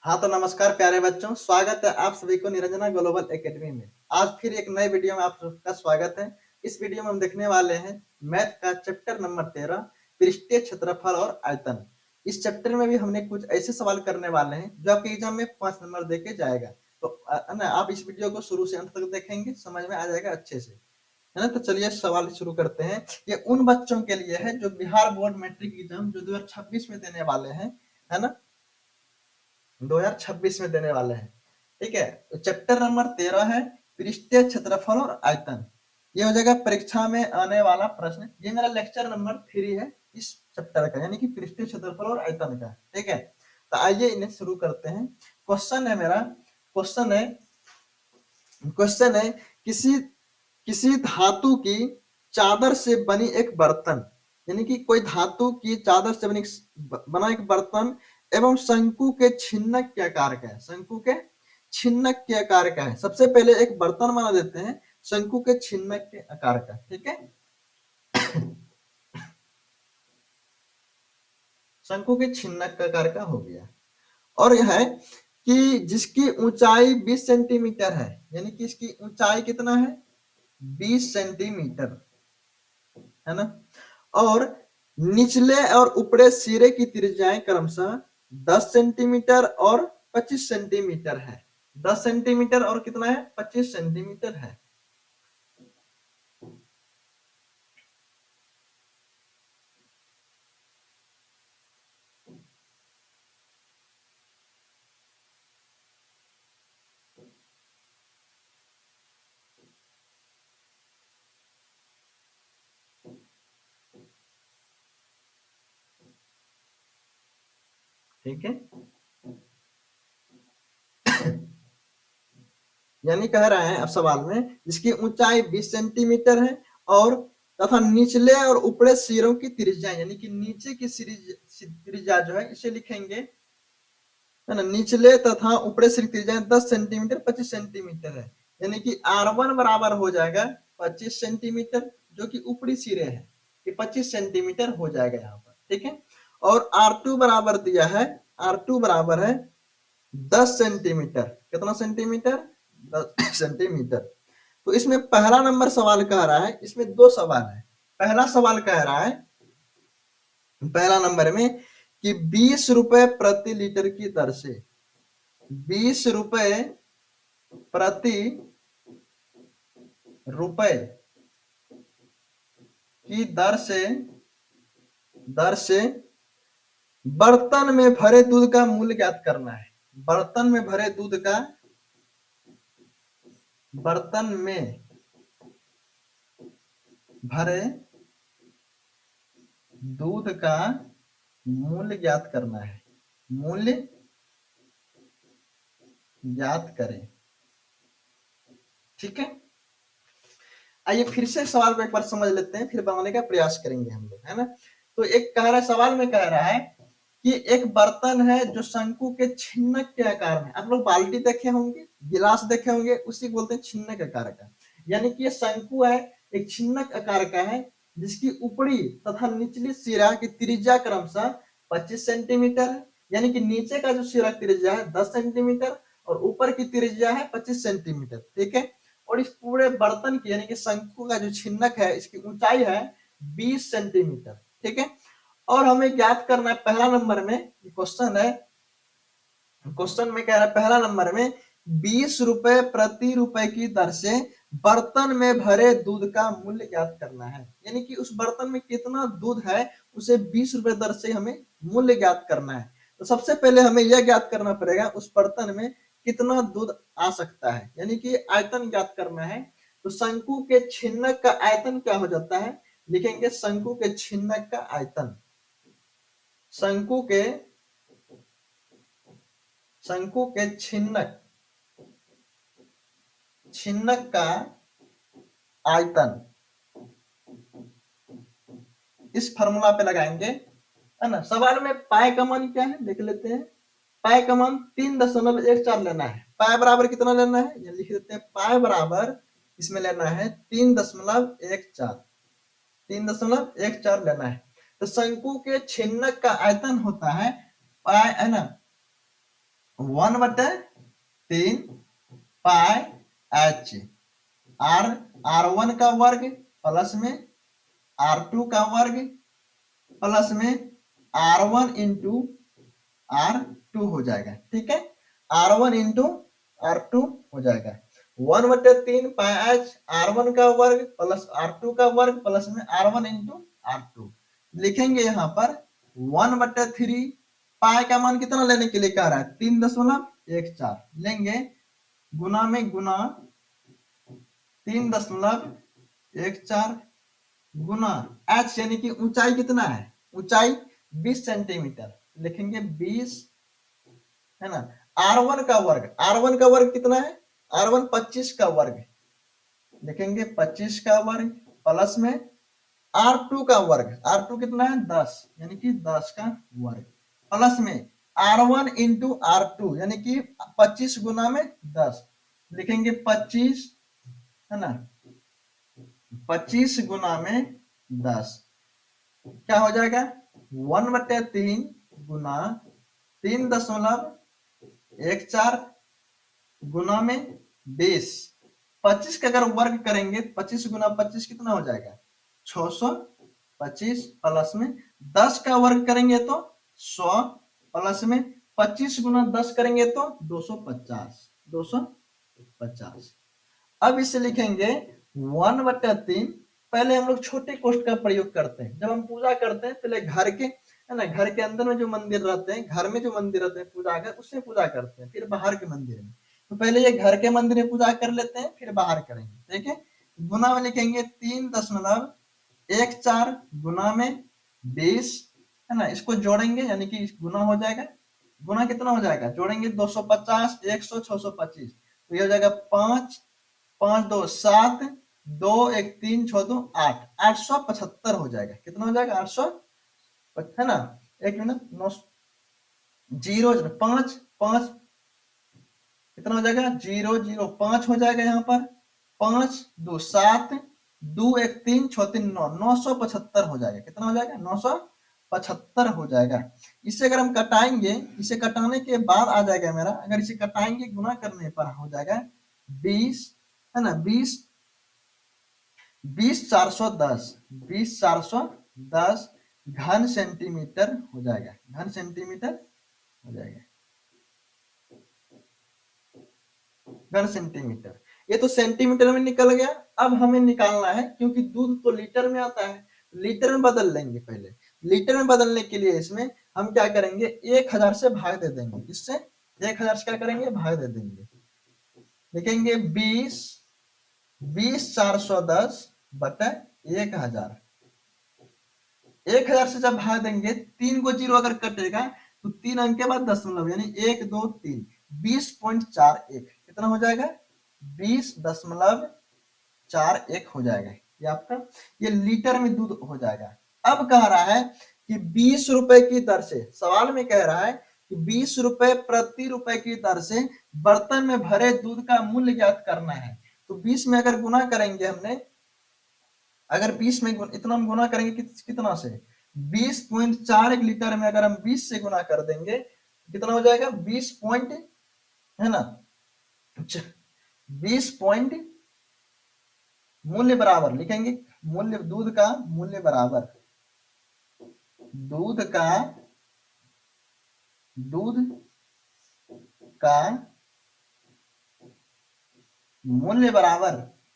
हाँ तो नमस्कार प्यारे बच्चों, स्वागत है आप सभी को निरंजना ग्लोबल एकेडमी में। आज फिर एक नए वीडियो में आप सबका स्वागत है। इस वीडियो में हम देखने वाले हैं मैथ का चैप्टर नंबर 13 पृष्ठीय क्षेत्रफल और आयतन। इस चैप्टर में भी हमने कुछ ऐसे सवाल करने वाले हैं जो आपके एग्जाम में 5 नंबर दे के जाएगा। तो ना आप इस वीडियो को शुरू से अंत तक देखेंगे, समझ में आ जाएगा अच्छे से, है ना। तो चलिए सवाल शुरू करते हैं। ये उन बच्चों के लिए है जो बिहार बोर्ड मैट्रिक एग्जाम जो 2026 में देने वाले हैं, है ना, 2026 में देने वाले हैं। ठीक है, तो चैप्टर नंबर 13 है पृष्ठीय क्षेत्रफल और आयतन। ये हो जाएगा परीक्षा में आने वाला प्रश्न। ये मेरा लेक्चर नंबर 3 है इस चैप्टर का, यानी कि पृष्ठीय क्षेत्रफल और आयतन का। ठीक है, तो आइए इन्हें शुरू करते हैं। क्वेश्चन है मेरा, क्वेश्चन है किसी किसी धातु की चादर से बनी एक बर्तन, यानी कि कोई धातु की चादर से बना एक बर्तन एवं शंकु के छिन्नक के आकार का है। शंकु के छिन्नक के आकार का है। सबसे पहले एक बर्तन बना देते हैं शंकु के छिन्नक के आकार का। ठीक है, शंकु के छिन्नक का आकार का हो गया। और यह है कि जिसकी ऊंचाई 20 सेंटीमीटर है, यानी कि इसकी ऊंचाई कितना है, 20 सेंटीमीटर, है ना। और निचले और ऊपरे सिरे की त्रिज्याएं क्रमशः 10 सेंटीमीटर और 25 सेंटीमीटर है। 10 सेंटीमीटर और कितना है, 25 सेंटीमीटर है। ठीक है, यानी कह रहे हैं अब सवाल में जिसकी ऊंचाई 20 सेंटीमीटर है और तथा निचले और ऊपरे सिरों की त्रिज्या, यानी कि नीचे की त्रिज्या जो है इसे लिखेंगे, है ना, निचले तथा ऊपरे सिर की त्रिज्या 10 सेंटीमीटर 25 सेंटीमीटर है। यानी कि R1 बराबर हो जाएगा 25 सेंटीमीटर, जो कि ऊपरी सिरे है, कि 25 सेंटीमीटर हो जाएगा यहाँ पर। ठीक है, और R2 बराबर दिया है, R2 बराबर है 10 सेंटीमीटर। कितना सेंटीमीटर, 10 सेंटीमीटर। तो इसमें पहला नंबर सवाल कह रहा है, इसमें दो सवाल है। पहला सवाल कह रहा है पहला नंबर में कि 20 रुपए प्रति लीटर की दर से, 20 रुपए प्रति रुपए की दर से बर्तन में भरे दूध का मूल्य ज्ञात करना है। बर्तन में भरे दूध का, बर्तन में भरे दूध का मूल्य ज्ञात करना है। मूल्य ज्ञात करें। ठीक है, आइए फिर से सवाल को एक बार समझ लेते हैं, फिर बनाने का प्रयास करेंगे हम लोग, है ना। तो एक कह रहा है, सवाल में कह रहा है कि एक बर्तन है जो शंकु के छिन्नक के आकार में, आप लोग बाल्टी देखे होंगे, गिलास देखे होंगे, उसी को बोलते हैं छिन्नक आकार का। यानी कि ये शंकु है, एक छिन्नक आकार का है, जिसकी ऊपरी तथा निचली सिरा की त्रिज्या क्रमशः 25 सेंटीमीटर है। यानी कि नीचे का जो सिरा त्रिज्या है 10 सेंटीमीटर और ऊपर की त्रिज्या है 25 सेंटीमीटर। ठीक है, और इस पूरे बर्तन की, यानी कि शंकु का जो छिन्नक है, इसकी ऊंचाई है 20 सेंटीमीटर। ठीक है, और हमें ज्ञात करना है पहला नंबर में, क्वेश्चन है, क्वेश्चन में कह रहा है पहला नंबर में 20 रुपए प्रति रुपए की दर से बर्तन में भरे दूध का मूल्य ज्ञात करना है। यानी कि उस बर्तन में कितना दूध है उसे 20 रुपए दर से हमें मूल्य ज्ञात करना है। तो सबसे पहले हमें यह ज्ञात करना पड़ेगा उस बर्तन में कितना दूध आ सकता है, यानी कि आयतन ज्ञात करना है। तो शंकु के छिन्नक का आयतन क्या हो जाता है, लिखेंगे शंकु के छिन्नक का आयतन। शंकु के छिन्नक का आयतन इस फॉर्मूला पे लगाएंगे, है ना। सवाल में पाई का मान क्या है देख लेते हैं। पाई का मान 3.14 लेना है। पाई बराबर कितना लेना है, ये लिख देते हैं। पाई बराबर इसमें लेना है 3.14, 3.14 लेना है। तो शंकु के छिन्नक का आयतन होता है पाई, है ना, 1/3 पाई एच R1 का वर्ग प्लस में R2 का वर्ग प्लस में R1 इंटू R2 हो जाएगा। ठीक है, R1 इंटू R2 हो जाएगा। 1/3 पाई एच R1 का वर्ग प्लस R2 का वर्ग प्लस में R1 इंटू R2 लिखेंगे। यहाँ पर 1/3 पाई का मान कितना लेने के लिए कह रहा है, 3.14 लेंगे, गुना में गुना 3.14 गुना h यानी कि ऊंचाई कितना है, ऊंचाई 20 सेंटीमीटर लिखेंगे 20 है ना। R1 का वर्ग कितना है, R1 25 का वर्ग लिखेंगे 25 का वर्ग प्लस में R2 का वर्ग, R2 कितना है 10 यानी कि 10 का वर्ग प्लस में R1 इंटू R2 यानी कि 25 गुना में 10 लिखेंगे 25 है ना, 25 गुना में 10 क्या हो जाएगा 1/3 गुना 3.14 गुना में 20। 25 का अगर वर्ग करेंगे 25 गुना 25 कितना हो जाएगा 625 प्लस में 10 का वर्ग करेंगे तो 100 प्लस में 25 गुना 10 करेंगे तो 250। अब इसे लिखेंगे 1/3। पहले हम लोग छोटे कोष्ठ का प्रयोग करते हैं, जब हम पूजा करते हैं पहले घर के है ना, घर के अंदर में जो मंदिर रहते हैं, घर में जो मंदिर रहते हैं पूजा घर, उससे पूजा करते हैं, फिर बाहर के मंदिर में। तो पहले ये घर के मंदिर में पूजा कर लेते हैं, फिर बाहर करेंगे। ठीक है, गुना में लिखेंगे 3.14 गुना में 20 है ना, इसको जोड़ेंगे यानी कि गुना हो जाएगा, गुना कितना हो जाएगा जोड़ेंगे 250 100 625 तो ये हो जाएगा 5 5 2 7 2 1 3 6 2 8 875 हो जाएगा। कितना हो जाएगा 800 है ना, एक मिनट 9 0 5 5 कितना हो जाएगा 0 0 5 हो जाएगा, यहाँ पर 5 2 7 2 1 3 6 3 9 975 हो जाएगा। कितना हो जाएगा 975 हो जाएगा। इसे अगर हम कटाएंगे, इसे कटाने के बाद आ जाएगा मेरा, अगर इसे कटाएंगे गुना करने पर हो जाएगा 20 है ना, 20 410 घन सेंटीमीटर हो जाएगा, घन सेंटीमीटर हो जाएगा, घन सेंटीमीटर। ये तो सेंटीमीटर में निकल गया। अब हमें निकालना है, क्योंकि दूध तो लीटर में आता है, लीटर में बदल लेंगे। पहले लीटर में बदलने के लिए इसमें हम क्या करेंगे 1000 से भाग दे देंगे, इससे 1000 से क्या करेंगे भाग दे देंगे, लिखेंगे 20 410 बटा 1000। 1000 से जब भाग देंगे 3 को 0 अगर कटेगा तो 3 अंक के बाद दशमलव यानी 1 2 3 20.41 कितना हो जाएगा 20.41 हो जाएगा। ये आपका ये लीटर में दूध हो जाएगा। अब कह रहा है कि 20 रुपए की दर से, सवाल में कह रहा है कि 20 रुपए प्रति रुपए की दर से बर्तन में भरे दूध का मूल्य ज्ञात करना है। तो 20 में अगर गुना करेंगे हमने, अगर 20 में इतना हम गुना करेंगे कितना से 20.41 लीटर में अगर हम 20 से गुना कर देंगे कितना हो जाएगा 20 पॉइंट है ना 20 पॉइंट मूल्य बराबर लिखेंगे, मूल्य दूध का मूल्य बराबर, दूध का मूल्य बराबर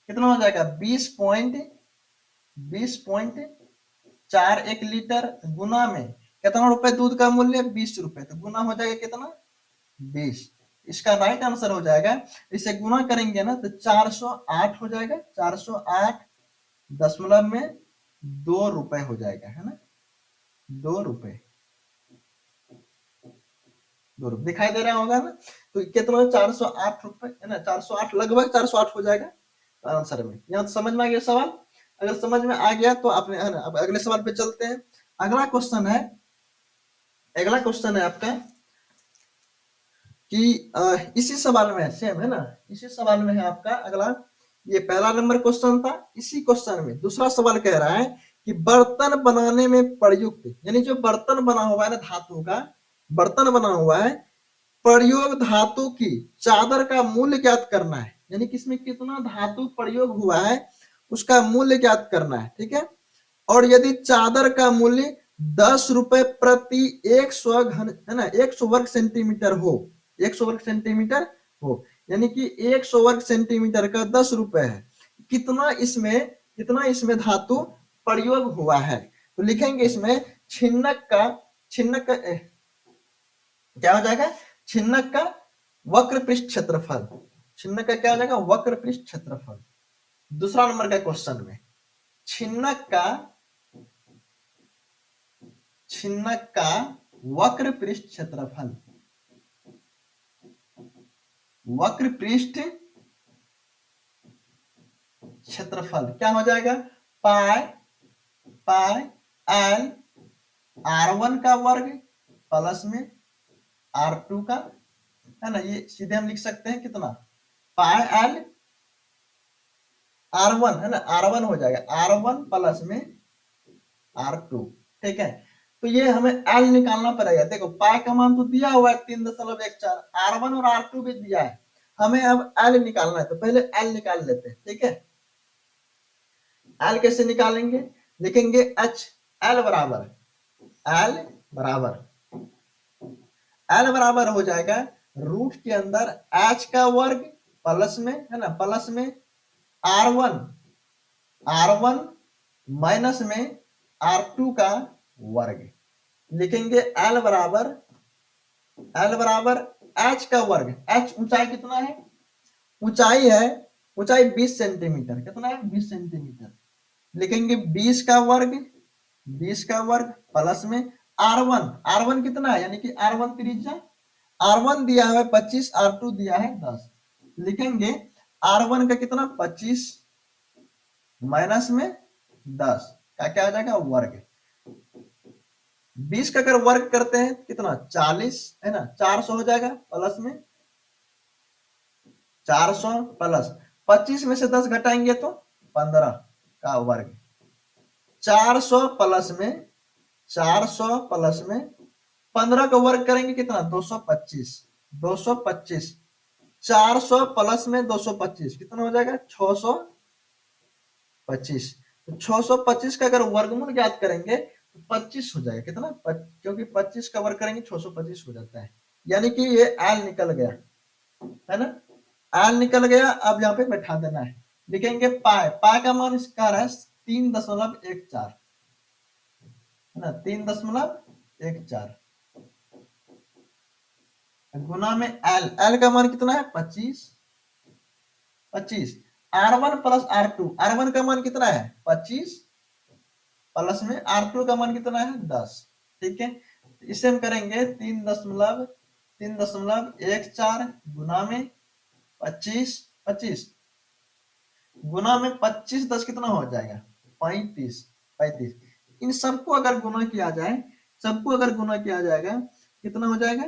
कितना हो जाएगा 20.41 लीटर गुना में कितना रुपए दूध का मूल्य 20 रुपए, तो गुना हो जाएगा कितना 20। इसका राइट आंसर हो जाएगा, इसे गुना करेंगे ना तो 408 हो जाएगा, 408 दशमलव में 2 रुपए हो जाएगा, है ना 2 रुपए, 2 रुपए दिखाई दे रहा होगा ना। तो कितना 408 रुपए है ना, 408 लगभग 408 हो जाएगा आंसर में। यहाँ तो समझ में आ गया सवाल, अगर समझ में आ गया तो आपने है ना। अब अगले सवाल पे चलते हैं। अगला क्वेश्चन है आपका कि इसी सवाल में है, सेम है ना, इसी सवाल में है आपका अगला। ये पहला नंबर क्वेश्चन था, इसी क्वेश्चन में दूसरा सवाल कह रहा है कि बर्तन बनाने में प्रयुक्त, यानी जो बर्तन बना हुआ है ना धातु का बर्तन बना हुआ है, प्रयोग धातु की चादर का मूल्य ज्ञात करना है, यानी कि इसमें कितना धातु प्रयोग हुआ है उसका मूल्य ज्ञात करना है, ठीक है। और यदि चादर का मूल्य 10 रुपए प्रति 100 घन, है ना, 100 वर्ग सेंटीमीटर हो, 100 वर्ग सेंटीमीटर हो, यानी कि 100 वर्ग सेंटीमीटर का 10 रुपए है, कितना इसमें धातु प्रयोग हुआ है। तो लिखेंगे इसमें छिन्नक का क्या हो जाएगा, छिन्नक का वक्र पृष्ठ क्षेत्रफल, छिन्नक का क्या हो जाएगा, वक्र पृष्ठ क्षेत्रफल। दूसरा नंबर का क्वेश्चन में छिन्नक का वक्र पृष्ठ क्षेत्रफल, वक्र पृष्ठ क्षेत्रफल क्या हो जाएगा, पाई एल R1 का वर्ग प्लस में R2 का, है ना, ये सीधे हम लिख सकते हैं कितना, पाई एल R1, है ना, R1 हो जाएगा R1 प्लस में R2, ठीक है। तो ये हमें एल निकालना पड़ेगा। देखो पाई का मान तो दिया हुआ है 3.14, R1 और R2 भी दिया है, हमें अब एल निकालना है, तो पहले एल निकाल लेते हैं, ठीक है। एल कैसे निकालेंगे, लिखेंगे एच, एल बराबर हो जाएगा रूट के अंदर एच का वर्ग प्लस में, है ना, प्लस में R1 माइनस में R2 का वर्ग। लिखेंगे एल बराबर एच का वर्ग, एच ऊंचाई कितना है, ऊंचाई 20 सेंटीमीटर, कितना है 20 सेंटीमीटर। लिखेंगे 20 का वर्ग प्लस में R1 कितना है, यानी कि R1 त्रिज्या, R1 दिया है 25, R2 दिया है 10। लिखेंगे R1 का कितना 25 माइनस में 10 का क्या आ जाएगा वर्ग। 20 का अगर वर्ग करते हैं कितना 40, है ना, 400 हो जाएगा, प्लस में 400 प्लस 25 में से 10 घटाएंगे तो 15 का वर्ग, 400 प्लस में 15 का वर्ग करेंगे कितना 225, 400 प्लस में 225 कितना हो जाएगा 625। तो 625 का अगर वर्गमूल ज्ञात करेंगे तो 25 हो जाएगा, कितना क्योंकि 25 का वर्ग करेंगे 625 हो जाता है, यानी कि ये एल निकल गया, है ना, एल निकल गया। अब यहाँ पे बैठा देना है, लिखेंगे पाई का मान इसका है 3.14, है ना, 3.14 गुना में एल का मान कितना है 25, R1 प्लस R1 का मान कितना है 25 प्लस में R2 का मान कितना है 10, ठीक है। इसे हम करेंगे 3.14 गुना में 25 गुना में 25 10 कितना हो जाएगा 35। इन सबको अगर गुना किया जाए, जाएगा कितना हो जाएगा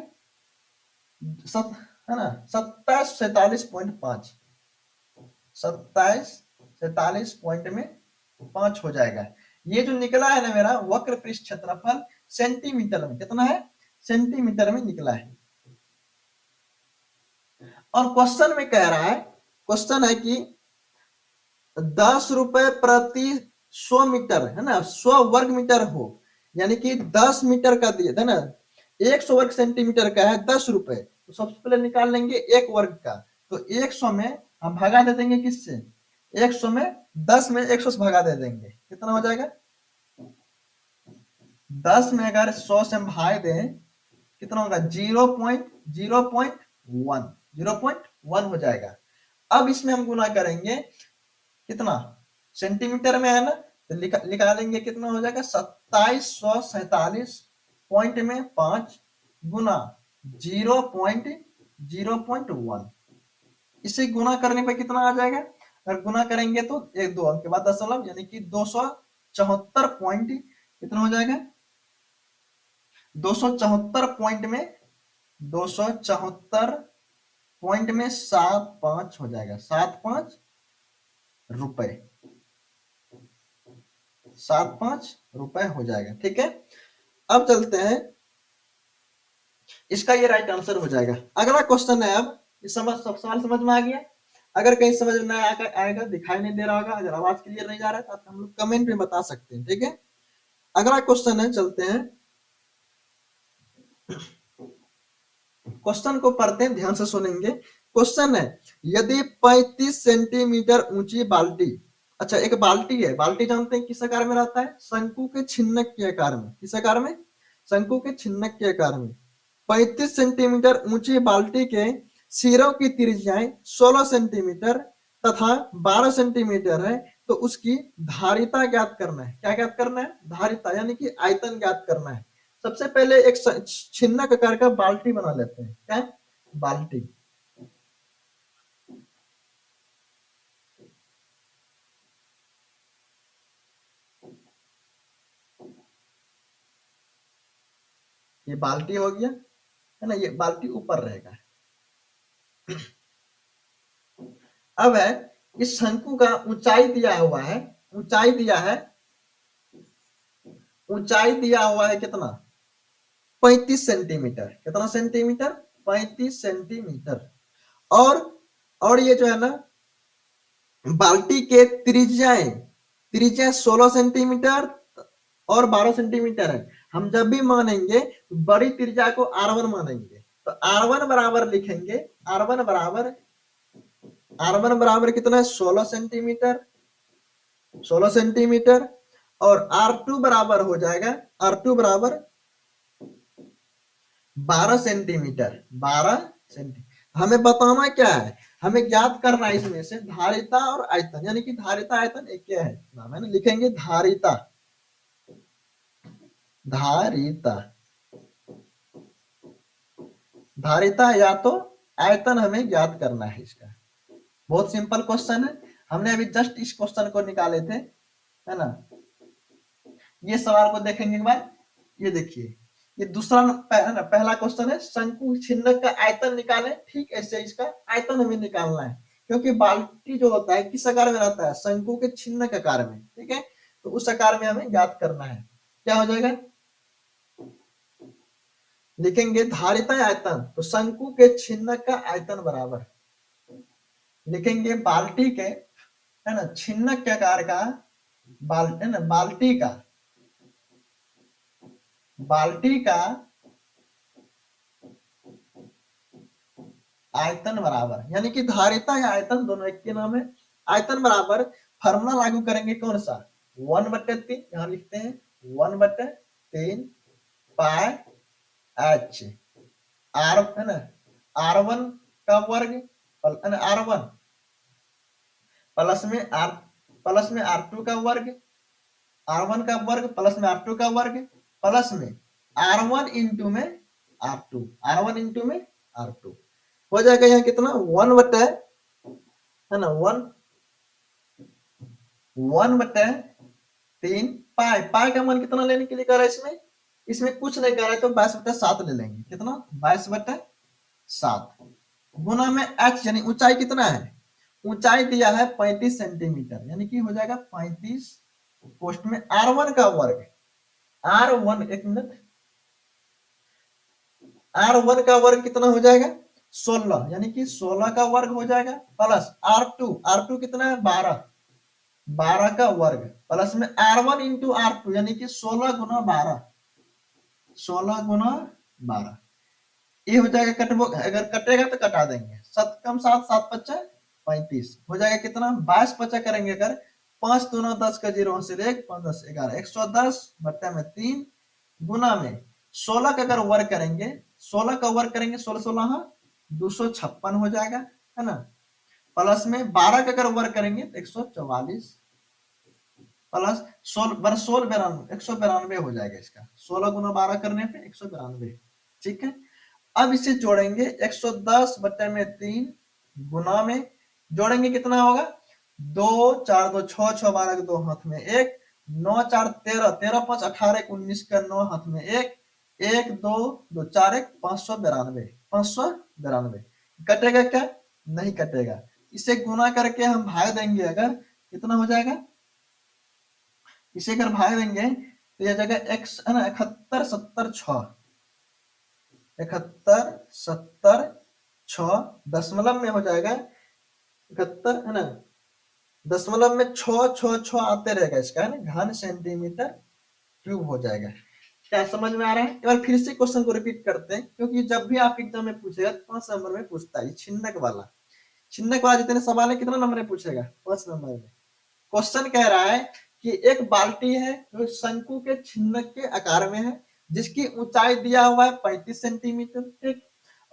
है ना 27 27 हो जाएगा। ये जो निकला है ना मेरा वक्र पृष्ठ क्षेत्रफल सेंटीमीटर में, कितना है सेंटीमीटर में निकला है। और क्वेश्चन में कह रहा है, क्वेश्चन है कि 10 रुपए प्रति 100 मीटर, है ना, 100 वर्ग मीटर हो, यानी कि 10 मीटर का दिए, है ना, 100 वर्ग सेंटीमीटर का है 10 रुपए, तो सबसे पहले निकाल लेंगे एक वर्ग का, तो 100 में हम भगा दे देंगे किससे, 100 में 10 में 100 से भगा दे देंगे, कितना हो जाएगा 10 में अगर 100 से हम भाग दें कितना होगा 0.1 हो जाएगा। अब इसमें हम गुना करेंगे कितना सेंटीमीटर में है ना, तो निकालेंगे कितना हो जाएगा 2747 पॉइंट में 5 गुना 0.1, इसे गुना करने पे कितना आ जाएगा, अगर गुना करेंगे तो एक दो अंक के बाद दशमलव, यानी कि 274 पॉइंट कितना हो जाएगा 274 पॉइंट में 75 हो जाएगा, 75 रुपए, 75 रुपए हो जाएगा, ठीक है। अब चलते हैं इसका ये राइट आंसर हो जाएगा। अगला क्वेश्चन है, अब इस सवाल समझ में आ गया? अगर कहीं समझ में नहीं आएगा, दिखाई नहीं दे रहा होगा, अगर आवाज क्लियर नहीं जा रहा है तो आप हम लोग कमेंट में बता सकते हैं, ठीक है। अगला क्वेश्चन है, चलते हैं क्वेश्चन को पढ़ते हैं, ध्यान से सुनेंगे। क्वेश्चन है, यदि 35 सेंटीमीटर ऊंची बाल्टी, अच्छा एक बाल्टी है, बाल्टी जानते हैं किस आकार में रहता है? शंकु के छिन्नक के आकार में। किस आकार में? शंकु के छिन्नक के आकार में। 35 सेंटीमीटर ऊंची बाल्टी के सिरों की त्रिज्याएं 16 सेंटीमीटर तथा 12 सेंटीमीटर है, तो उसकी धारिता ज्ञात करना है। क्या ज्ञात करना है? धारिता, यानी कि आयतन ज्ञात करना है। सबसे पहले एक छिन्नक आकार का बाल्टी बना लेते हैं। क्या? बाल्टी। ये बाल्टी हो गया, है ना, ये बाल्टी ऊपर रहेगा। अब है, इस शंकु का ऊंचाई दिया हुआ है, ऊंचाई दिया है, ऊंचाई दिया हुआ है कितना? 35 सेंटीमीटर। कितना सेंटीमीटर? 35 सेंटीमीटर। और ये जो है ना, बाल्टी के त्रिज्याएं, त्रिज्या 16 सेंटीमीटर और 12 सेंटीमीटर है। हम जब भी मानेंगे बड़ी त्रिज्या को R1 मानेंगे, तो R1 बराबर लिखेंगे, R1 बराबर कितना है? 16 सेंटीमीटर, 16 सेंटीमीटर। और R2 बराबर हो जाएगा, R2 बराबर 12 सेंटीमीटर, 12 सेंटीमीटर। हमें बताना क्या है? हमें ज्ञात करना है इसमें से धारिता और आयतन, यानी कि धारिता आयतन एक क्या है, नाम है ना, लिखेंगे धारिता, धारिता, धारिता या तो आयतन हमें ज्ञात करना है इसका। बहुत सिंपल क्वेश्चन है, हमने अभी जस्ट इस क्वेश्चन को निकाले थे, है ना। ये सवाल को देखेंगे एक बार, ये देखिए, ये दूसरा पहला क्वेश्चन है, शंकु छिन्नक का आयतन निकालें। ठीक ऐसे इसका आयतन हमें निकालना है, क्योंकि बाल्टी जो होता है किस आकार में रहता है? शंकु के छिन्नक आकार में, ठीक है। तो उस आकार में हमें ज्ञात करना है। क्या हो जाएगा? लिखेंगे धारिता आयतन, तो शंकु के छिन्नक का आयतन बराबर लिखेंगे बाल्टी के, है ना, छिन्नक के आकार का है ना, बाल्टी का आयतन बराबर, यानी कि धारिता या आयतन दोनों एक के नाम है। आयतन बराबर फार्मूला लागू करेंगे कौन सा? 1/3, यहां लिखते हैं 1/3 पाई एच, आर है ना, R1 का वर्ग, R1 प्लस में R2 का वर्ग, R1 का वर्ग प्लस में R2 का वर्ग, प्लस में R1 इंटू में R2, R1 इंटू में R2 हो जाएगा। यहाँ कितना? 1/, है ना, 1/3 पाई। पाई का मान कितना लेने के लिए कह रहा है इसमें? इसमें कुछ नहीं कह रहा है, तो 22/7 ले लेंगे। कितना? 22/7 गुना में h, यानी ऊंचाई कितना है? ऊंचाई दिया है 35 सेंटीमीटर, यानी कि हो जाएगा 35 पोस्ट में R1 का वर्ग, R1 एक मिनट, R1 का वर्ग कितना हो जाएगा? 16, यानी कि 16 का वर्ग हो जाएगा, प्लस R2 कितना है? 12, 12 का वर्ग, प्लस में R1 इंटू R2, यानी कि 16 गुना 12, 16 गुना 12। ये हो जाएगा, कटबो अगर कटेगा तो कटा देंगे, 7 कम 7, 7×5 35 हो जाएगा कितना? 22×5 करेंगे अगर, 5 दूना 10 का 0 से 1, 5 10 11, 110 बट्टे में 3 गुना में 16 का अगर वर्ग करेंगे, 16 का वर्ग करेंगे, 16 16 256 हो जाएगा, है ना। प्लस में 12 का अगर वर्ग करेंगे तो 144, प्लस 192 हो जाएगा इसका, 16 गुना 12 करने पे 192। ठीक है, अब इसे जोड़ेंगे 110 बट्टे में 3 गुना में जोड़ेंगे, कितना होगा? 2 4 2 6 6 12 के 2 हाथ में 1, 9 4 13 13 5 18 19 का 9 हाथ में 1, 1 2 2 4 1 592, 592 कटेगा क्या? नहीं कटेगा। इसे गुना करके हम भाग देंगे, अगर कितना हो जाएगा? इसे अगर भाग देंगे तो यह जाएगा x, है ना, 71 70 6, 71, 70, 6 दशमलव में हो जाएगा 71 है ना, दशमलव में 6 आते रहेगा इसका है ना, घन सेंटीमीटर क्यूब हो जाएगा। क्या समझ में आ रहा है? एक बार फिर से क्वेश्चन को रिपीट करते हैं, क्योंकि जब भी आप एग्जाम में पूछेगा 5 नंबर में पूछता है, छिन्नक वाला जितने सवाल है कितना नंबर में पूछेगा? 5 नंबर में। क्वेश्चन कह रहा है कि एक बाल्टी है जो शंकु के छिन्नक के आकार में है, जिसकी ऊंचाई दिया हुआ है 35 सेंटीमीटर, ठीक,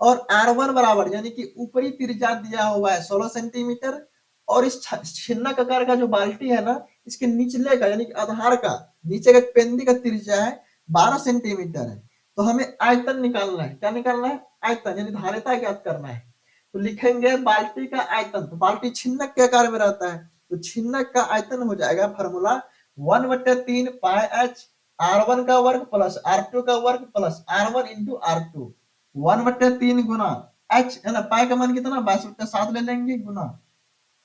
और R1 बराबर यानी कि ऊपरी त्रिज्या दिया हुआ है 16 सेंटीमीटर, और इस छिन्नक आकार का जो बाल्टी है ना, इसके निचले का यानी कि आधार का नीचे का पेंदी का त्रिज्या है 12 सेंटीमीटर है। तो हमें आयतन निकालना है। क्या निकालना है? आयतन, यानी धारिता ज्ञात करना है। तो लिखेंगे बाल्टी का आयतन। तो बाल्टी छिन्नक के आकार में रहता है, तो छिन्नक का आयतन हो जाएगा फॉर्मूला 1/3 पाई एच R1 का वर्ग प्लस R2 का वर्ग प्लस R1 इंटू R2। 1/3 गुना एच है ना, पाई का मान कितना 22/7 ले लेंगे, गुना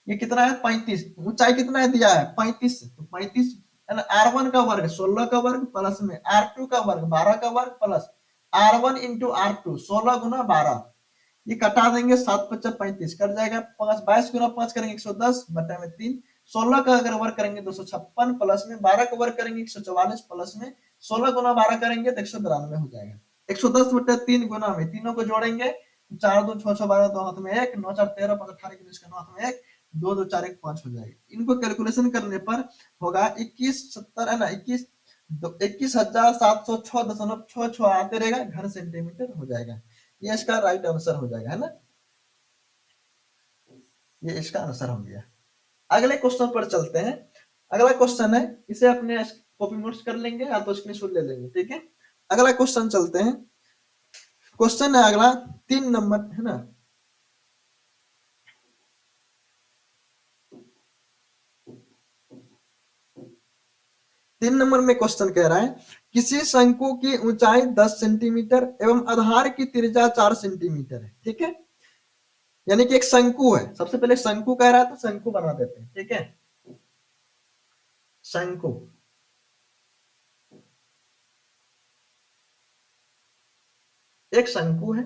ये कितना है 35, ऊंचाई कितना है दिया है 35, तो 35 है ना, R1 का वर्ग 16 का वर्ग प्लस में R2 का वर्ग 12 का वर्ग प्लस R1 इंटू R2 16 गुना 12, ये कटा देंगे 7×5 = 35 कट जाएगा, 5 22 गुना 5 करेंगे 110 बटा में 3, 16 का अगर वर्ग करेंगे 256 प्लस में 12 का वर्ग करेंगे 144 प्लस में 16 गुना 12 करेंगे तो 192 हो जाएगा। 110/3 गुना में तीनों को जोड़ेंगे, 4 2 6 6 12 2 हाथ में 1 9 4 13 5 18 19 का 9 हाथ में 1 2 2 4 1 5 हो जाएगा। इनको कैलकुलेशन करने पर होगा 2170 है ना, 21,706.66 आते रहेगा, घन सेंटीमीटर हो जाएगा। ये इसका राइट आंसर हो जाएगा है ना, ये इसका आंसर हो गया। अगले क्वेश्चन पर चलते हैं। अगला क्वेश्चन है, इसे अपने कॉपी नोट्स कर लेंगे या तो स्क्रीनशॉट ले लेंगे, ठीक है। अगला क्वेश्चन चलते हैं। क्वेश्चन है अगला 3 नंबर है ना, 3 नंबर में क्वेश्चन कह रहा है किसी शंकु की ऊंचाई 10 सेंटीमीटर एवं आधार की त्रिज्या 4 सेंटीमीटर है, ठीक है। यानी कि एक शंकु है, सबसे पहले शंकु कह रहा है तो शंकु बना देते हैं, ठीक है। शंकु, एक शंकु है।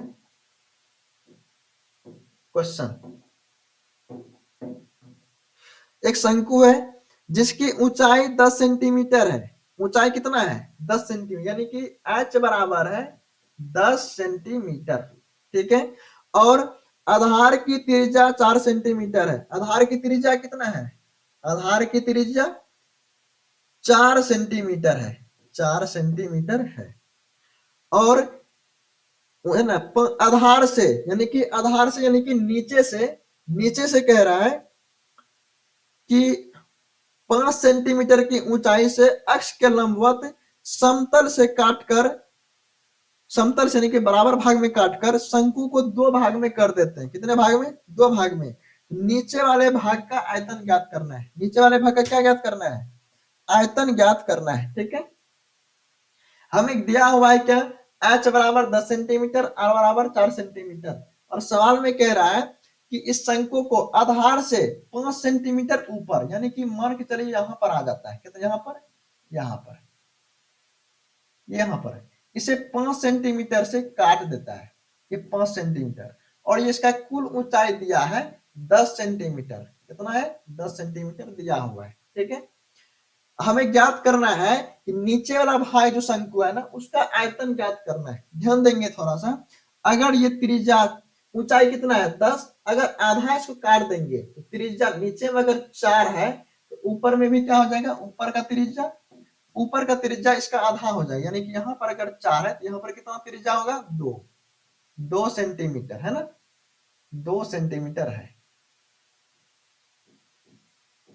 क्वेश्चन, एक शंकु है जिसकी ऊंचाई 10 सेंटीमीटर है। ऊंचाई कितना है 10 सेंटीमीटर, यानी कि h बराबर है 10 सेंटीमीटर, ठीक है। और आधार की त्रिज्या 4 सेंटीमीटर है। आधार की त्रिज्या कितना है? आधार की त्रिज्या 4 सेंटीमीटर है, 4 सेंटीमीटर है। और है ना, आधार से यानी कि आधार से यानी कि नीचे से कह रहा है कि 5 सेंटीमीटर की ऊंचाई से अक्ष के लंबवत समतल से काटकर, समतल से यानी कि बराबर भाग में काटकर शंकु को 2 भाग में कर देते हैं। कितने भाग में? 2 भाग में। नीचे वाले भाग का आयतन ज्ञात करना है। नीचे वाले भाग का क्या ज्ञात करना है? आयतन ज्ञात करना है, ठीक है। हमें दिया हुआ है क्या? h बराबर 10 सेंटीमीटर, r बराबर 4 सेंटीमीटर, और सवाल में कह रहा है कि इस शंकु को आधार से 5 सेंटीमीटर ऊपर, यानी कि मान के चलिए यहां पर आ जाता है, कितना यहां पर, यहां पर इसे 5 सेंटीमीटर से काट देता है, ये 5 सेंटीमीटर, और ये इसका कुल ऊंचाई दिया है 10 सेंटीमीटर। कितना है? 10 सेंटीमीटर दिया हुआ है, ठीक है। हमें ज्ञात करना है कि नीचे वाला भाग जो शंकु है ना, उसका आयतन ज्ञात करना है। ध्यान देंगे थोड़ा सा, अगर ये त्रिज्या, ऊंचाई कितना है 10, अगर आधा इसको काट देंगे तो त्रिज्या नीचे में अगर 4 है तो ऊपर में भी क्या हो जाएगा? ऊपर का त्रिज्या इसका आधा हो जाएगा, यानी कि यहाँ पर अगर 4 है तो यहाँ पर कितना त्रिज्या होगा? 2 सेंटीमीटर है ना, 2 सेंटीमीटर है,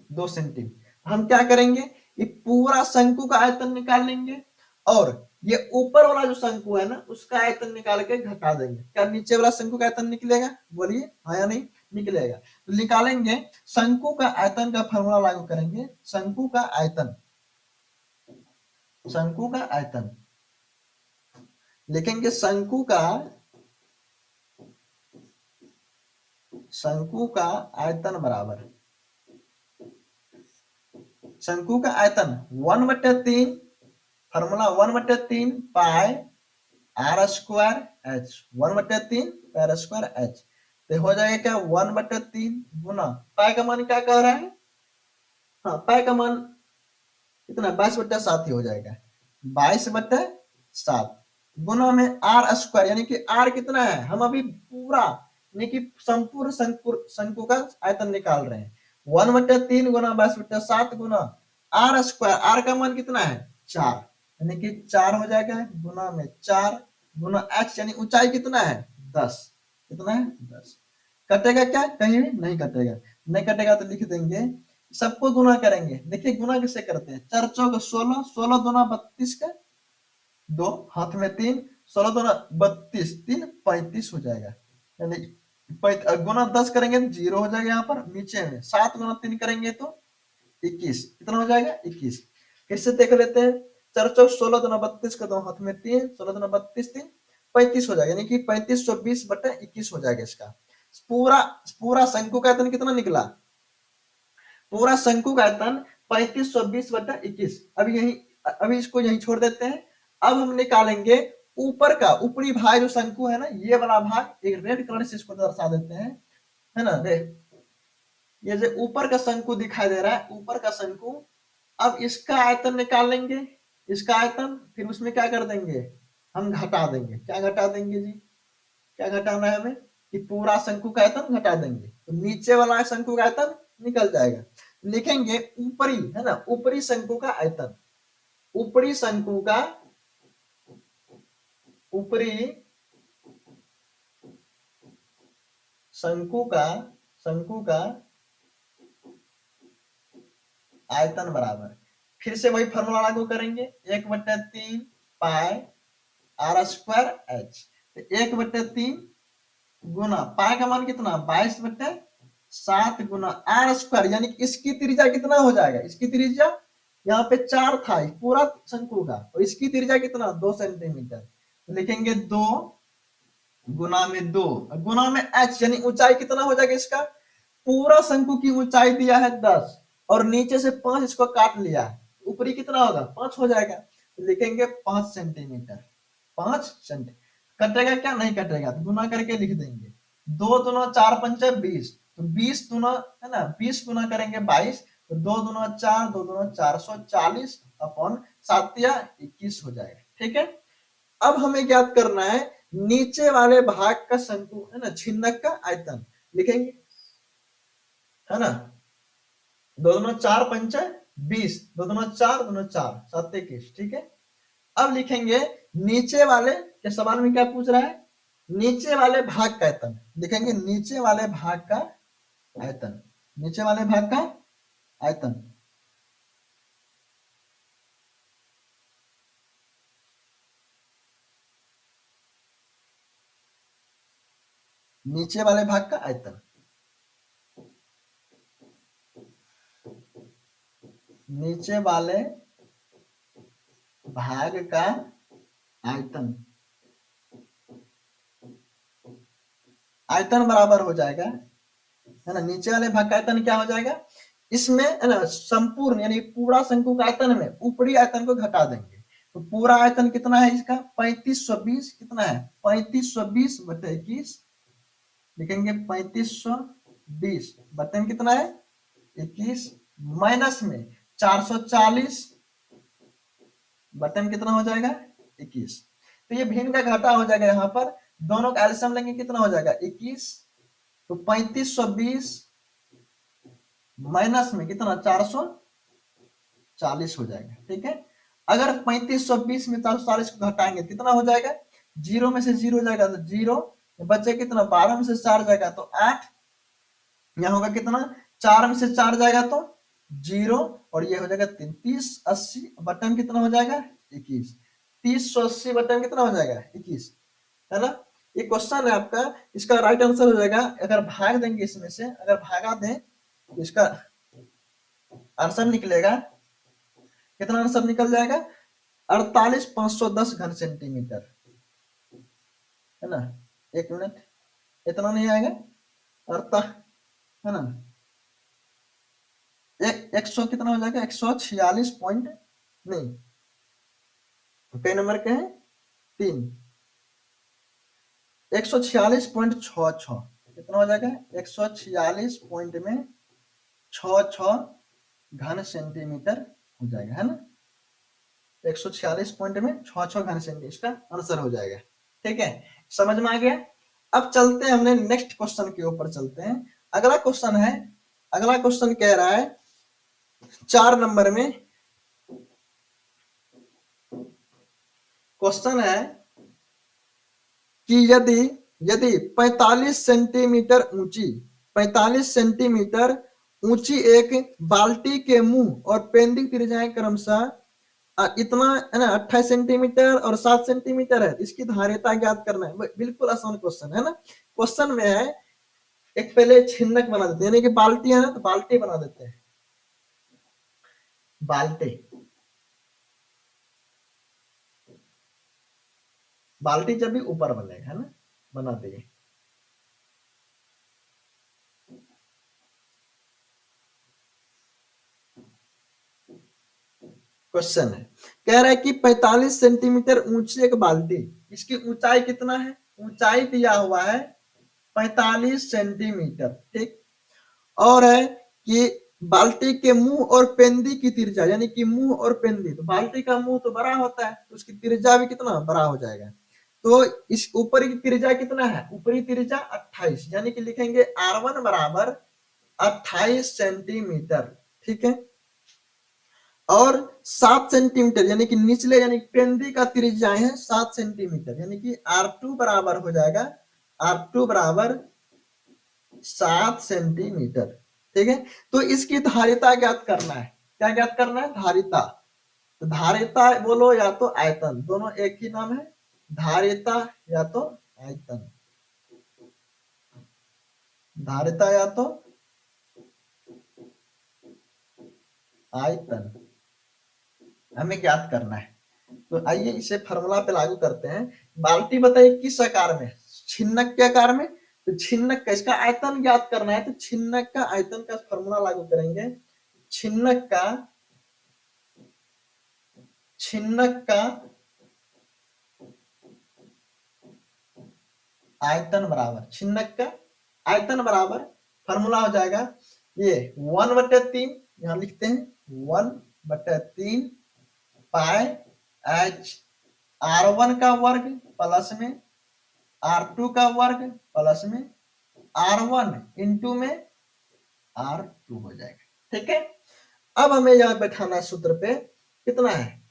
2 सेंटीमीटर। हम क्या करेंगे, ये पूरा शंकु का आयतन निकाल लेंगे, और ये ऊपर वाला जो शंकु है ना, उसका आयतन निकाल के घटा देंगे। क्या नीचे वाला शंकु का आयतन निकलेगा? बोलिए हाँ या नहीं? निकलेगा। तो निकालेंगे, शंकु का आयतन का फॉर्मूला लागू करेंगे। शंकु का आयतन, शंकु का आयतन लिखेंगे, शंकु का आयतन बराबर, शंकु का आयतन 1/3, formula 1/3 pi R square H, 1/3 pi square H, तो हो जाएगा क्या 1/3 गुना पाई का मान क्या कह रहा है, हाँ पाई का मान कितना 22/7 ही हो जाएगा, 22/7 गुना में आर स्क्वायर, यानी कि आर कितना है, हम अभी पूरा यानी कि संपूर्ण शंकु का आयतन निकाल रहे हैं, 1/3 गुना 22/7 गुना आर स्क्वायर, आर का मान कितना है 4, यानी कि 4 हो जाएगा गुना में 4 गुना एच, यानी ऊंचाई कितना है 10, कितना है 10, कटेगा क्या, कहीं भी नहीं कटेगा, नहीं कटेगा तो लिख देंगे, सबको गुना करेंगे, देखिए गुना कैसे करते हैं, 4 चौक 16, 16 दूना 32 का, 2 हाथ में 3, 16 दूना 32, 3 35 हो जाएगा, यानी गुना 10 करेंगे तो 0 हो जाएगा, यहाँ पर नीचे में 7 गुना 3 करेंगे तो 21, कितना हो जाएगा 21, फिर से देख लेते हैं, 4 चौक 16 दूना 32 का, 2 हाथ में 3, 16 दूना 32, 3 35 हो जाएगा, यानी कि 3520/21 हो जाएगा इसका, पूरा पूरा शंकु का आयतन कितना निकला, पूरा शंकु का आयतन 3520/21, अभी इसको यहीं छोड़ देते हैं, अब हम निकालेंगे ऊपर का ऊपरी भाग जो शंकु है ना, ये वाला भाग, एक रेड कलर से इसको दर्शा देते हैं, है ना, देख ये जो ऊपर का शंकु दिखाई दे रहा है, ऊपर का शंकु, अब इसका आयतन निकाल लेंगे, इसका आयतन, फिर उसमें क्या कर देंगे, हम घटा देंगे, क्या घटा देंगे जी, क्या घटाना है हमें, कि पूरा शंकु का आयतन घटा देंगे, तो नीचे वाला शंकु का आयतन निकल जाएगा, लिखेंगे ऊपरी, है ना, ऊपरी शंकु का आयतन, ऊपरी शंकु का, ऊपरी शंकु का आयतन बराबर, फिर से वही फॉर्मूला लागू करेंगे, 1/3 पाई आर स्क्वायर एच, तो 1/3 गुना पाई का मान कितना 22/7 गुना आर स्क्वायर, यानी इसकी त्रिज्या कितना हो जाएगा, इसकी त्रिज्या यहाँ पे 4 था पूरा शंकु का, और इसकी त्रिज्या कितना 2 सेंटीमीटर, तो लिखेंगे 2 गुना में 2 गुना में एच, यानी ऊंचाई कितना हो जाएगा इसका, पूरा शंकु की ऊंचाई दिया है 10 और नीचे से 5 इसको काट लिया है, ऊपरी कितना होगा 5 हो जाएगा, तो लिखेंगे 5 सेंटीमीटर, 5 सेंटीमीटर, कटेगा क्या, नहीं कटेगा, तो गुना करके लिख देंगे, 2 दूना 4 पंचे 20, तो 20 दूना, है ना, 20 गुना करेंगे 22, तो 2 दूना 4, 2 दूना 440 अपॉन 7 या 21 हो जाएगा, ठीक है। अब हमें ज्ञात करना है नीचे वाले भाग का शंकु, है ना, छिन्नक का आयतन, लिखेंगे, है ना, 2 दूना 4 पंचे 20, 2 दूना 4, 2 दूना 4 7 21, ठीक है। अब लिखेंगे नीचे वाले के सवाल में क्या पूछ रहा है, नीचे वाले भाग का आयतन, लिखेंगे नीचे वाले भाग का आयतन, नीचे वाले भाग का आयतन, नीचे वाले भाग का आयतन, नीचे वाले भाग का आयतन, आयतन बराबर हो जाएगा, है ना, नीचे वाले भाग का आयतन क्या हो जाएगा, इसमें है ना संपूर्ण यानी पूरा शंकु का आयतन में ऊपरी आयतन को घटा देंगे, तो पूरा आयतन कितना है इसका 3520, कितना है 3520/21, लिखेंगे 3520 कितना है 21, माइनस में 440 बटन कितना हो जाएगा 21, तो ये भिन्न का घटा हो जाएगा, यहाँ पर दोनों का एलसीएम लेंगे कितना हो जाएगा 21, तो 3520 माइनस में कितना 440 हो जाएगा, ठीक है। अगर 3520 में 440 को घटाएंगे कितना हो जाएगा, जीरो में से जीरो जाएगा तो जीरो, बचे कितना 12 में से 4 जाएगा तो 8, यहाँ होगा कितना 4 में से 4 जाएगा तो जीरो, और ये हो जाएगा 3080 बटन कितना हो जाएगा 21, 3080 बटन कितना हो जाएगा 21, है ना। ये क्वेश्चन है आपका, इसका राइट आंसर हो जाएगा, अगर भाग देंगे इसमें से, अगर भागा दें तो इसका आंसर निकलेगा, कितना आंसर निकल जाएगा 48,510 घन सेंटीमीटर, है ना, एक मिनट, इतना नहीं आएगा, अड़ता, है ना, एक सौ कितना हो जाएगा 146 पॉइंट, नहीं कई नंबर के हैं 3, 146.66 कितना हो जाएगा 146 पॉइंट में 66 घन सेंटीमीटर हो जाएगा, है ना। 146 पॉइंट में 66 घन सेंटीमीटर इसका आंसर हो जाएगा। ठीक है, समझ में आ गया। अब चलते हैं हमने नेक्स्ट क्वेश्चन के ऊपर चलते हैं। अगला क्वेश्चन है, अगला क्वेश्चन कह रहा है 4 नंबर में क्वेश्चन है कि यदि यदि 45 सेंटीमीटर ऊंची 45 सेंटीमीटर ऊंची एक बाल्टी के मुंह और पेंदी त्रिज्याएं क्रमशः इतना है ना 28 सेंटीमीटर और 7 सेंटीमीटर है, इसकी धारिता ज्ञात करना है। बिल्कुल आसान क्वेश्चन है ना। क्वेश्चन में है एक पहले छिन्नक बना देते हैं, यानी कि बाल्टी है ना, तो बाल्टी बना देते हैं। बाल्टी बाल्टी जब भी ऊपर बनेगा, है ना, बना देंगे। क्वेश्चन है, कह रहा है कि 45 सेंटीमीटर ऊंची एक बाल्टी, इसकी ऊंचाई कितना है, ऊंचाई दिया हुआ है 45 सेंटीमीटर, ठीक। और है कि बाल्टी के मुंह और पेंदी की त्रिज्या, यानी कि मुंह और पेंदी, तो बाल्टी का मुंह तो बड़ा होता है, तो उसकी त्रिज्या भी कितना बड़ा हो जाएगा। तो इस ऊपरी की त्रिज्या कितना है, ऊपरी त्रिज्या 28, यानी कि लिखेंगे R1 बराबर 28 सेंटीमीटर, ठीक है। और 7 सेंटीमीटर यानी कि निचले यानी पेंदी का त्रिज्या है 7 सेंटीमीटर, यानी कि R2 बराबर हो जाएगा R2 बराबर 7 सेंटीमीटर, ठीक है। तो इसकी धारिता ज्ञात करना है, क्या ज्ञात करना है, धारिता। तो धारिता बोलो या तो आयतन, दोनों एक ही नाम है, धारिता या तो आयतन, धारिता या तो आयतन हमें ज्ञात करना है। तो आइए इसे फार्मूला पे लागू करते हैं। बाल्टी बताइए किस आकार में, छिन्नक के आकार में, तो छिन्नक का इसका आयतन ज्ञात करना है, तो छिन्नक का आयतन का फार्मूला लागू करेंगे। छिन्नक का आयतन बराबर, छिन्नक का आयतन बराबर फार्मूला हो जाएगा ये 1/3, यहां लिखते हैं 1/3 पाई एच R1 का वर्ग प्लस में R2 का वर्ग प्लस में R1 इंटू में R2 हो जाएगा, ठीक है। अब हमें यहां बैठाना है सूत्र पे, कितना है,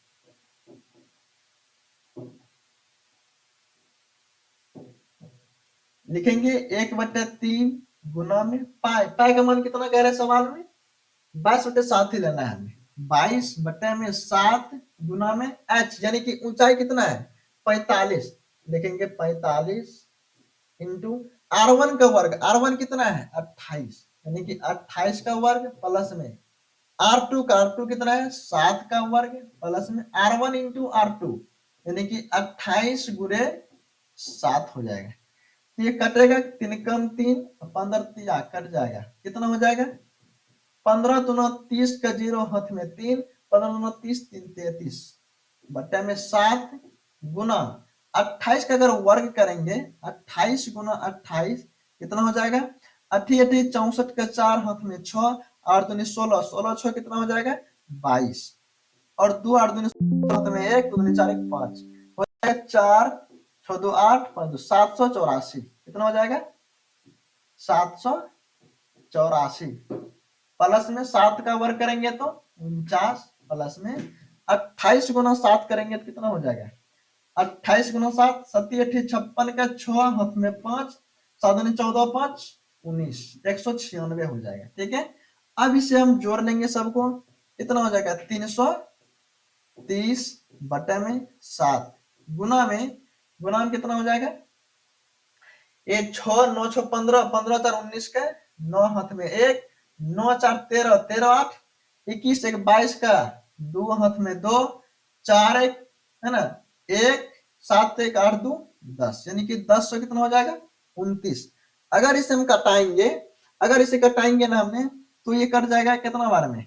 लिखेंगे 1/3 गुना में पाई, पाई का मान कितना कह रहे हैं सवाल में, 22/7 ही लेना है हमें, 22/7 गुना में h, यानी कि ऊंचाई कितना है 45, लिखेंगे 45 इंटू R1 का वर्ग, R1 कितना है 28, यानी कि 28 का वर्ग प्लस में R2 का, R2 कितना है 7 का वर्ग प्लस में R1 इंटू R2, यानी कि 28 गुणे 7 हो जाएगा। तो ये कटेगा 3 कम 3 15 तिया कट जाएगा, कितना हो जाएगा 15 दूना 30 का 0 हाथ में 3, 15 दूना 30 3 33 बट्टे में 7 गुना 28 का अगर वर्ग करेंगे 28 गुना 28 कितना हो जाएगा 8 8 64 का 4 हाथ में 6 8 दूनी 16 16 6 कितना हो जाएगा 22 और 2 8 दूनी हाथ में 1 2 दूनी 4 1 5 हो जाएगा 4 6 2 8 5 2 784, कितना हो जाएगा 784 प्लस में 7 का वर्ग करेंगे तो 49 प्लस में 28 गुना 7 करेंगे तो कितना हो जाएगा 28 गुना 7 7 8 56 का 6 हाथ में 5 7 14 5 19 196 हो जाएगा, ठीक है। अब इसे हम जोड़ लेंगे सबको, कितना हो जाएगा 330 बटे में 7 गुना में कितना हो जाएगा ये 6 9 6 15 15 4 19 का 9 हाथ में 1 9 4 13 13 8 21 1 22 का 2 हाथ में 2 4 1 है ना 1 7 1 8 2 10, यानी कि 10 से कितना हो जाएगा 29। अगर इसे हम कटाएंगे, अगर इसे कटाएंगे ना हमने तो ये कट जाएगा कितना बार में,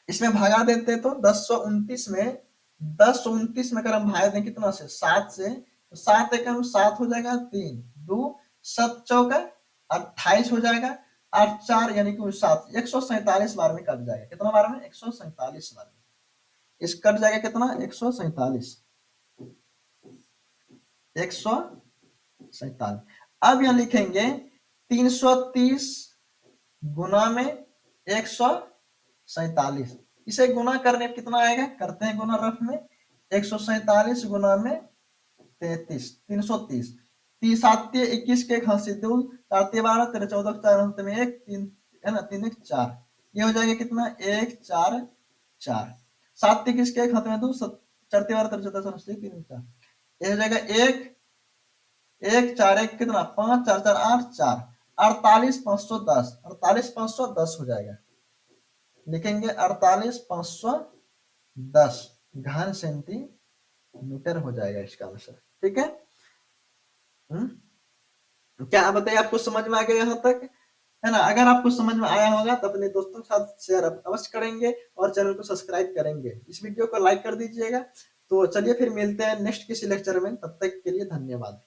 इसमें भागा देते तो 1029 में 1029 में अगर हम भाग दें कितना से 7 से तो 7 एकम 7 हो जाएगा, 3 2 7 चौका 28 हो जाएगा, 8 4 यानी कि 7, 147 बार में कट जाएगा। कितना बार में? 147 बार में। इस कट जाएगा कितना? 147, 147। अब यहाँ लिखेंगे 330 गुना में 147, इसे गुना करने पर कितना आएगा? करते हैं गुना रफ में, 147 गुना में 33, 330, 3 7 21 के 1 हाथ 2, 4 12 13 14 4 हाथ में 1 3 है ना, 3 1 4, ये हो जाएगा कितना? 1 4 4, 7 21 के 1 हाथ में 2, 4 12 13 14 3 4, ये हो जाएगा 1 1 4 1 कितना? 5 4 4 8 4, 48 510, 48 510 हो जाएगा। लिखेंगे 48 510 घन सेंटीमीटर हो जाएगा इसका आंसर। ठीक है। क्या बताइए, आपको समझ में आ गया यहाँ तक? है ना। अगर आपको समझ में आया होगा तो अपने दोस्तों के साथ शेयर अवश्य करेंगे और चैनल को सब्सक्राइब करेंगे। इस वीडियो को लाइक कर दीजिएगा। तो चलिए फिर मिलते हैं नेक्स्ट किसी लेक्चर में, तब तक के लिए धन्यवाद।